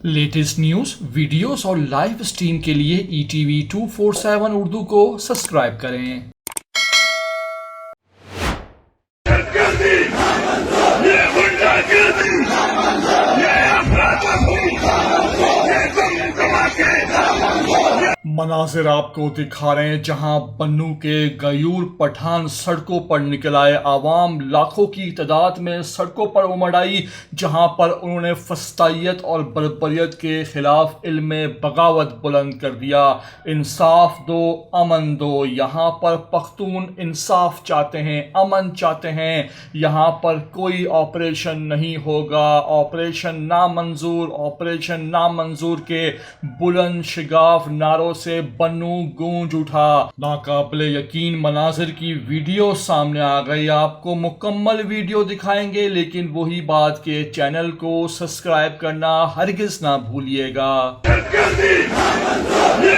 Latest news, videos और live stream के लिए ETV 247 उर्दू को सब्सक्राइब करें। मनाजिर आपको दिखा रहे हैं जहां बन्नू के गयूर पठान सड़कों पर निकल आए। आवाम लाखों की तादाद में सड़कों पर उमड़ आई, जहां पर उन्होंने फस्तायत और बर्बरियत के खिलाफ इल्म बगावत बुलंद कर दिया। इंसाफ दो, अमन दो। यहाँ पर पख्तून इंसाफ चाहते हैं, अमन चाहते हैं। यहाँ पर कोई ऑपरेशन नहीं होगा। ऑपरेशन नामंजूर, ऑपरेशन नामंजूर के बुलंद शिगाफ नारों से बन्नू गूंज उठा। नाकाबिले यकीन मनाजिर की वीडियो सामने आ गई। आपको मुकम्मल वीडियो दिखाएंगे, लेकिन वही बात के चैनल को सब्सक्राइब करना हरगिज ना भूलिएगा। ये